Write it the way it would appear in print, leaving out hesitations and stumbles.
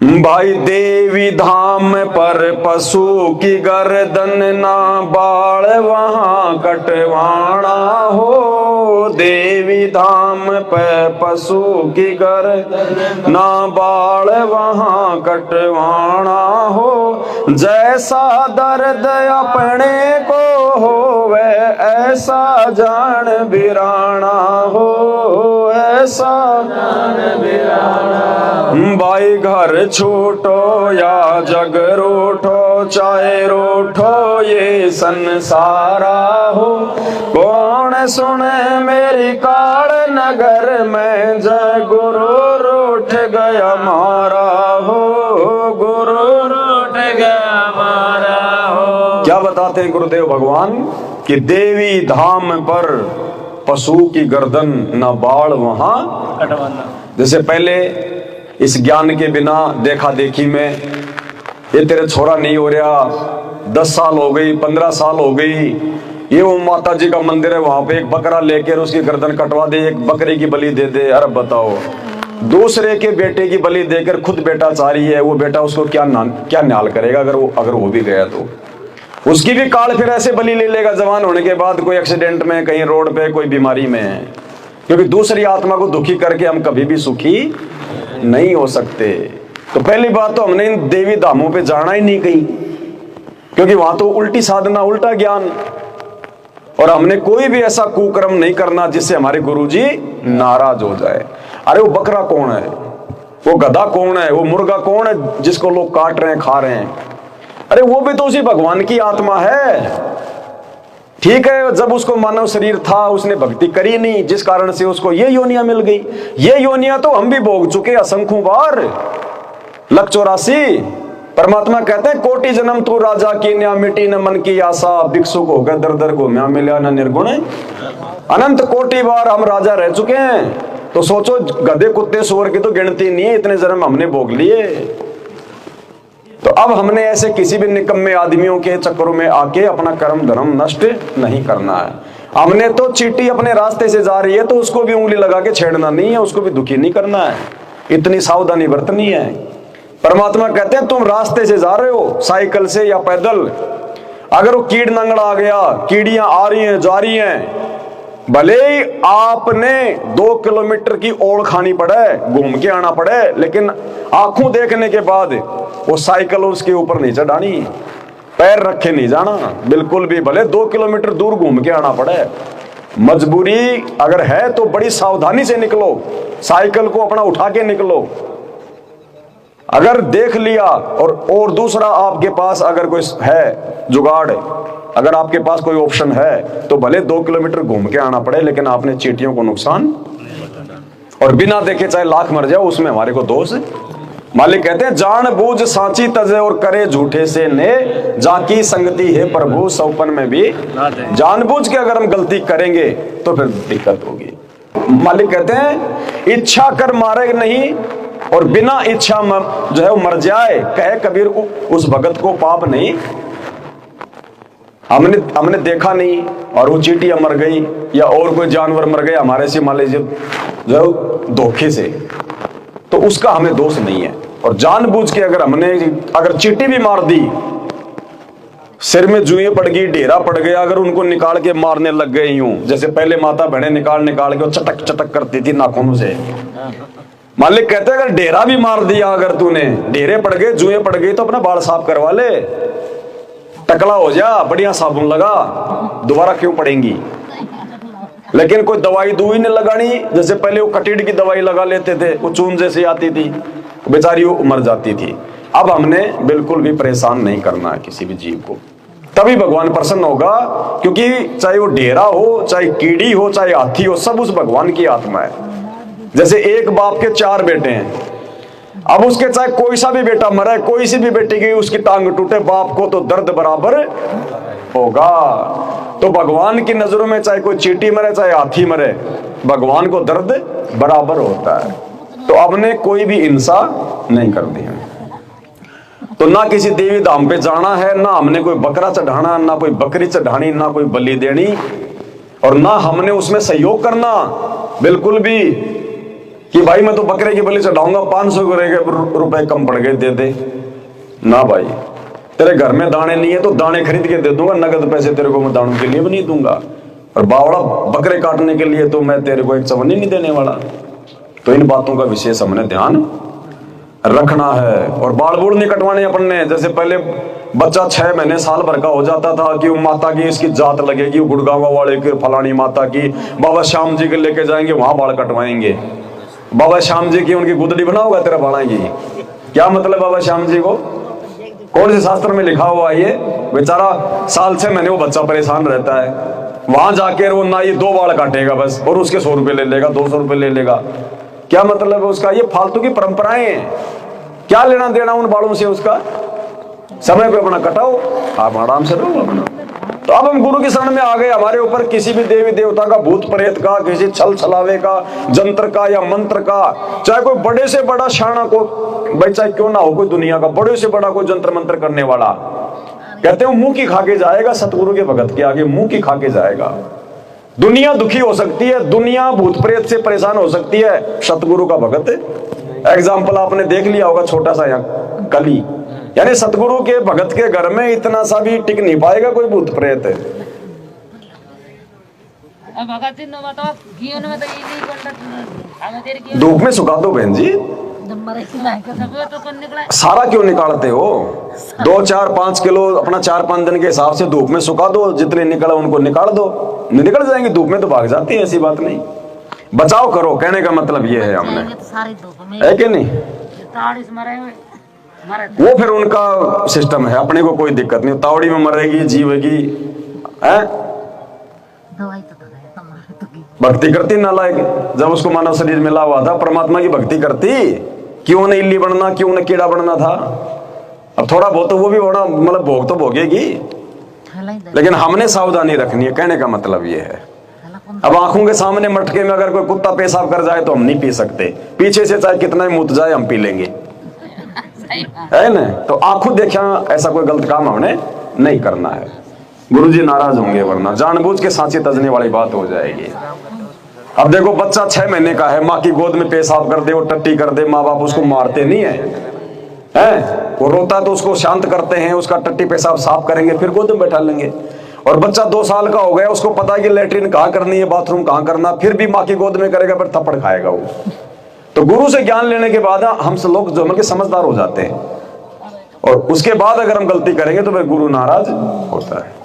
भाई देवी धाम पर पशु की गर्दन ना बाल वहां कटवाना हो। देवी धाम पर पशु की गर्दन ना बाल वहां कटवाना हो। जैसा दर्द अपने को होवे ऐसा जान बिराना हो, ऐसा जान बिराना। भाई घर छूटो या जग रूठो, चाहे रूठो ये संसारा हो। कौन सुने मेरी काल नगर में, जय गुरु रूठ गया मारा हो, गुरु रूठ गया मारा हो। क्या बताते हैं गुरुदेव भगवान कि देवी धाम पर पशु की गर्दन न बाढ़ वहां कटवाना। जैसे पहले इस ज्ञान के बिना देखा देखी में ये तेरे छोरा नहीं हो रहा, 10 साल हो गई, 15 साल हो गई, ये वो माता जी का मंदिर है वहां पे एक बकरा लेकर उसकी गर्दन कटवा दे, एक बकरे की बलि दे दे। अरे बताओ, दूसरे के बेटे की बलि देकर खुद बेटा चाह रही है, वो बेटा उसको क्या न्याल करेगा अगर वो भी गया तो उसकी भी काल फिर ऐसे बलि ले लेगा जवान होने के बाद, कोई एक्सीडेंट में, कहीं रोड पे, कोई बीमारी में है। क्योंकि दूसरी आत्मा को दुखी करके हम कभी भी सुखी नहीं हो सकते। तो पहली बात तो हमने इन देवी धामों पे जाना ही नहीं कहीं, क्योंकि वहां तो उल्टी साधना, उल्टा ज्ञान, और हमने कोई भी ऐसा कुकर्म नहीं करना जिससे हमारे गुरुजी नाराज हो जाए। अरे वो बकरा कौन है, वो गधा कौन है, वो मुर्गा कौन है जिसको लोग काट रहे हैं, खा रहे हैं? अरे वो भी तो उसी भगवान की आत्मा है। ठीक है, जब उसको मानव शरीर था उसने भक्ति करी नहीं, जिस कारण से उसको ये योनियां मिल गई। ये योनियां तो हम भी भोग चुके असंख्यों बार, 184। परमात्मा कहते हैं कोटि जन्म तू राजा की न्या, मिटी न मन की आशा, भिक्षुक होकर दर दर घूमया मिला न निर्गुण। अनंत कोटि बार हम राजा रह चुके हैं। तो सोचो, गधे कुत्ते सुअर की तो गिनती नहीं है, इतने जन्म हमने भोग लिए। तो अब हमने ऐसे किसी भी निकम्मे आदमियों के चक्करों में आके अपना कर्म धर्म नष्ट नहीं करना है। हमने तो चींटी अपने रास्ते से जा रही है तो उसको भी उंगली लगा के छेड़ना नहीं है, उसको भी दुखी नहीं करना है, इतनी सावधानी बरतनी है। परमात्मा कहते हैं तुम रास्ते से जा रहे हो, साइकिल से या पैदल, अगर वो कीड़ नंगड़ा आ गया, कीड़ियां आ रही हैं जा रही हैं, भले ही आपने 2 किलोमीटर की ओढ़ खानी पड़े, घूम के आना पड़े, लेकिन आंखों देखने के बाद वो साइकिल उसके ऊपर नहीं चढ़ानी, पैर रखे नहीं जाना बिल्कुल भी, भले 2 किलोमीटर दूर घूम के आना पड़े। मजबूरी अगर है तो बड़ी सावधानी से निकलो, साइकिल को अपना उठा के निकलो। अगर देख लिया और दूसरा आपके पास अगर कोई है जुगाड़, अगर आपके पास कोई ऑप्शन है तो भले 2 किलोमीटर घूम के आना पड़े, लेकिन आपने चींटियों को नुकसान, और बिना देखे चाहे लाख मर जाओ, उसमें हमारे को दोष। मालिक कहते हैं जान बूझ सांची तजे और करे झूठे से ने, जाकी संगति है प्रभु सौपन में भी। जानबूझ के अगर हम गलती करेंगे तो फिर दिक्कत होगी। मालिक कहते हैं इच्छा कर मारे नहीं, और बिना इच्छा जो है वो मर जाए, कहे कबीर उस भगत को पाप नहीं। हमने देखा नहीं और वो चींटियां मर गई या और कोई जानवर मर गए हमारे से, मान लीजिए जो धोखे से, तो उसका हमें दोष नहीं है। और जानबूझ के अगर चींटी भी मार दी, सिर में जुएं पड़ गई, ढेरा पड़ गया, अगर उनको निकाल के मारने लग गए यूं, जैसे पहले माता बहनें निकाल के वो चटक चटक करती थी नाखूनों से, मालिक कहते हैं अगर ढेरा भी मार दिया, अगर तूने ढेरे पड़ गए, जुएं पड़ गई, तो अपना बाल साफ करवा ले, टकला हो जा, बढ़िया साबुन लगा, दोबारा क्यों पड़ेंगी। लेकिन कोई दवाई दूई नहीं लगानी, जैसे पहले वो कटीड की दवाई लगा लेते थे, वो चून जैसे आती थी, बेचारी वो मर जाती थी। अब हमने बिल्कुल भी परेशान नहीं करना है किसी भी जीव को, तभी भगवान प्रसन्न होगा। क्योंकि चाहे वो ढेरा हो, चाहे कीड़ी हो, चाहे हाथी हो, सब उस भगवान की आत्मा है। जैसे एक बाप के 4 बेटे हैं, अब उसके चाहे कोई सा भी बेटा मरे, कोई सी भी बेटी की उसकी टांग टूटे, बाप को तो दर्द बराबर होगा। तो भगवान की नजरों में चाहे कोई चींटी मरे, चाहे हाथी मरे, भगवान को दर्द बराबर होता है। तो हमने कोई भी हिंसा नहीं कर दी है। तो ना किसी देवी धाम पे जाना है, ना हमने कोई बकरा चढ़ाना, ना कोई बकरी चढ़ानी, ना कोई बलि देनी, और ना हमने उसमें सहयोग करना बिल्कुल भी। कि भाई मैं तो बकरे की बलि चढ़ाऊंगा, 500 रुपए कम पड़ गए, दे दे ना भाई। तेरे घर में दाने नहीं है तो दाने खरीद के दे दूंगा, नगद पैसे तेरे को मैं दानों के लिए भी नहीं दूंगा, और बावड़ा बकरे काटने के लिए तो मैं तेरे को एक चवन्नी नहीं देने वाला। तो इन बातों का विशेष हमने ध्यान रखना है। और बाल बूढ़ नहीं कटवाने अपन ने। जैसे पहले बच्चा 6 महीने साल भर का हो जाता था कि वो माता की इसकी जात लगेगी, गुड़गांव वाले की फलानी माता की, बाबा श्याम जी के लेके जाएंगे, वहां बाल कटवाएंगे। बाबा श्याम जी की उनकी गुदड़ी बनाओगा तेरा बाड़ा की, क्या मतलब बाबा श्याम जी को? कौन से शास्त्र में लिखा हुआ ये? बेचारा साल 6 महीने वो बच्चा परेशान रहता है, वहां जाके वो ना ये 2 बाल काटेगा बस, और उसके 100 रुपए ले लेगा, 200 रुपए ले लेगा। क्या मतलब है उसका? ये फालतू की परंपराएं हैं, क्या लेना देना उन बालों से उसका? समय पे अपना कटाओ, आप आराम से रहो अपना। तो अब हम गुरु की शरण में आ गए। हमारे ऊपर किसी भी देवी देवता का, भूत प्रेत का, किसी छल छलावे का, जंत्र का या मंत्र का, चाहे कोई बड़े से बड़ा शाना को भाई चाहे क्यों ना हो, कोई दुनिया का बड़े से बड़ा कोई जंत्र मंत्र करने वाला, कहते हो मुंह की खा के जाएगा सतगुरु के भगत के आगे, मुंह की खा के जाएगा। दुनिया दुखी हो सकती है, दुनिया भूत प्रेत से परेशान हो सकती है, सतगुरु का भगत एग्जाम्पल आपने देख लिया होगा, छोटा सा यहाँ कली, यानी सतगुरु के भगत के घर में इतना सा भी टिक नहीं पाएगा कोई भूत प्रेत है। धूप में सुखा दो बहन जी, सारा क्यों निकालते हो? 2, 4, 5 किलो अपना 4-5 दिन के हिसाब से धूप में सुखा दो, जितने निकला उनको निकाल दो, निकल जाएंगे। धूप में तो भाग जाती है, ऐसी बात नहीं। बचाव करो, कहने का मतलब ये है हमने, है कि नहीं? वो फिर उनका सिस्टम है, अपने को कोई दिक्कत नहीं। तावड़ी में मरेगी, जीवेगी, है भक्ति करती नालायक। जब उसको मानव शरीर मिला हुआ था, परमात्मा की भक्ति करती, क्यों न इल्ली बनना, क्यों न कीड़ा बनना था। अब थोड़ा बहुत तो वो भी बड़ा मतलब भोग तो भोगेगी, लेकिन हमने सावधानी रखनी है, कहने का मतलब ये है। अब आंखों के सामने मटके में अगर कोई कुत्ता पेशाब कर जाए तो हम नहीं पी सकते, पीछे से चाहे कितना ही मुत जाए हम पी लेंगे, है ना? तो आंखों देखा ऐसा कोई गलत काम हमने नहीं करना है, गुरुजी नाराज होंगे, वरना जानबूझ के सांचे तजने वाली बात हो जाएगी। अब देखो बच्चा 6 महीने का है, माँ की गोद में पेशाब कर दे, वो टट्टी कर दे, माँ बाप उसको मारते नहीं है, वो रोता तो उसको शांत करते हैं, उसका टट्टी पेशाब साफ करेंगे, फिर गोद में बैठा लेंगे। और बच्चा 2 साल का हो गया, उसको पता है कि लेटरिन कहाँ करनी है, बाथरूम कहाँ करना, फिर भी माँ की गोद में करेगा, फिर थप्पड़ खाएगा वो। तो गुरु से ज्ञान लेने के बाद हम सब लोग जो मतलब समझदार हो जाते हैं, और उसके बाद अगर हम गलती करेंगे तो फिर गुरु नाराज होता है।